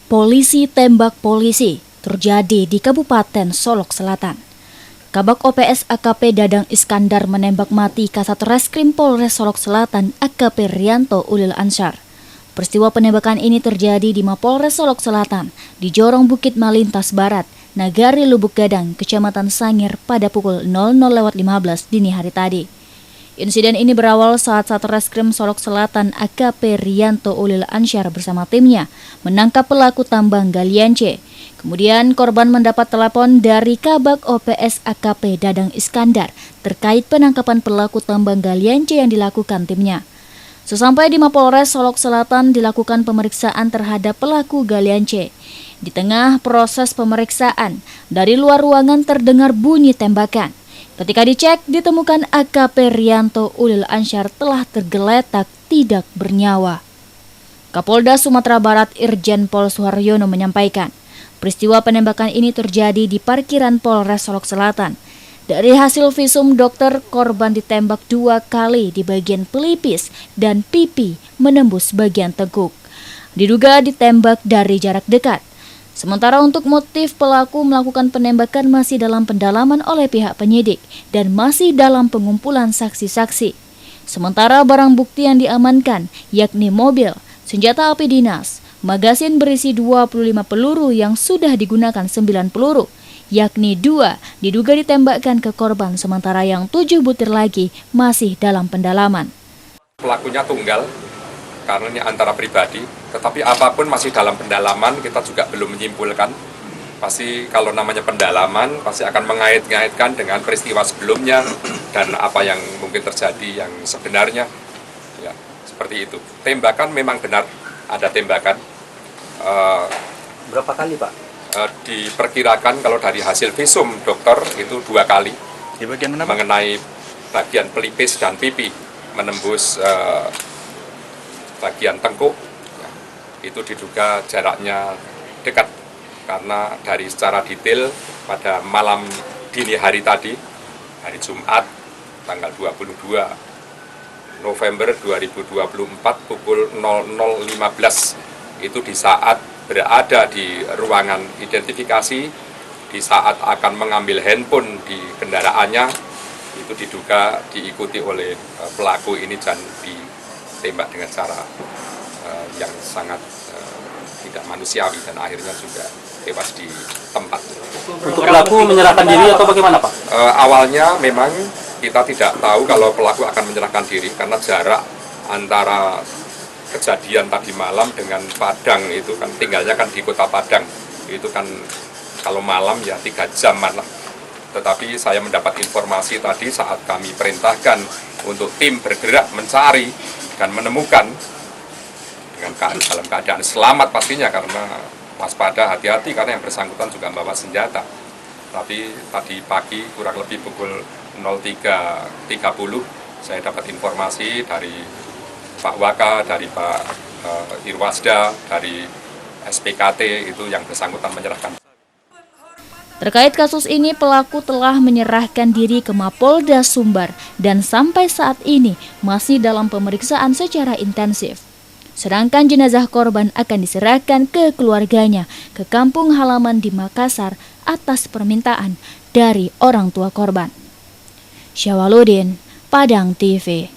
Polisi tembak polisi terjadi di Kabupaten Solok Selatan. Kabak OPS AKP Dadang Iskandar menembak mati Kasat Reskrim Polres Solok Selatan AKP Rianto Ulil Ansyar. Peristiwa penembakan ini terjadi di Mapolres Solok Selatan, di Jorong Bukit Malintas Barat, Nagari Lubuk Gadang, Kecamatan Sangir pada pukul 00.15 dini hari tadi. Insiden ini berawal saat Satreskrim Solok Selatan AKP Rianto Ulil Ansyar bersama timnya menangkap pelaku tambang galian C. Kemudian korban mendapat telepon dari Kabak OPS AKP Dadang Iskandar terkait penangkapan pelaku tambang galian C yang dilakukan timnya. Sesampai di Mapolres Solok Selatan dilakukan pemeriksaan terhadap pelaku galian C. Di tengah proses pemeriksaan, dari luar ruangan terdengar bunyi tembakan. Ketika dicek, ditemukan AKP Rianto Ulil Ansyar telah tergeletak tidak bernyawa. Kapolda Sumatera Barat Irjen Pol Suharyono menyampaikan, peristiwa penembakan ini terjadi di parkiran Polres Solok Selatan. Dari hasil visum dokter, korban ditembak 2 kali di bagian pelipis dan pipi menembus bagian teguk. Diduga ditembak dari jarak dekat. Sementara untuk motif pelaku melakukan penembakan masih dalam pendalaman oleh pihak penyidik dan masih dalam pengumpulan saksi-saksi. Sementara barang bukti yang diamankan yakni mobil, senjata api dinas, magasin berisi 25 peluru yang sudah digunakan 9 peluru, yakni 2 diduga ditembakkan ke korban sementara yang 7 butir lagi masih dalam pendalaman. Pelakunya tunggal karena ini antara pribadi, tetapi apapun masih dalam pendalaman, kita juga belum menyimpulkan. Pasti kalau namanya pendalaman, pasti akan mengait-ngaitkan dengan peristiwa sebelumnya dan apa yang mungkin terjadi yang sebenarnya. Ya, seperti itu. Tembakan memang benar, ada tembakan. Berapa kali, Pak? Diperkirakan kalau dari hasil visum dokter itu 2 kali. Di bagian mana, Pak? Mengenai bagian pelipis dan pipi, menembus bagian tengkuk, ya, itu diduga jaraknya dekat karena dari secara detail pada malam dini hari tadi, hari Jumat tanggal 22 November 2024 pukul 00.15 itu di saat berada di ruangan identifikasi, di saat akan mengambil handphone di kendaraannya, itu diduga diikuti oleh pelaku ini dan ditembak dengan cara yang sangat tidak manusiawi dan akhirnya juga tewas di tempat. Untuk pelaku menyerahkan diri atau bagaimana, Pak? Awalnya memang kita tidak tahu kalau pelaku akan menyerahkan diri karena jarak antara kejadian tadi malam dengan Padang itu kan tinggalnya kan di kota Padang, itu kan kalau malam ya 3 jaman lah. Tetapi saya mendapat informasi tadi saat kami perintahkan untuk tim bergerak mencari dan menemukan dengan dalam keadaan selamat pastinya karena waspada, hati-hati karena yang bersangkutan juga membawa senjata. Tapi tadi pagi kurang lebih pukul 03.30 saya dapat informasi dari Pak Waka, dari Pak Irwasda, dari SPKT itu yang bersangkutan menyerahkan. Terkait kasus ini, pelaku telah menyerahkan diri ke Mapolda Sumbar dan sampai saat ini masih dalam pemeriksaan secara intensif. Sedangkan jenazah korban akan diserahkan ke keluarganya ke kampung halaman di Makassar atas permintaan dari orang tua korban. Syawaludin, Padang TV.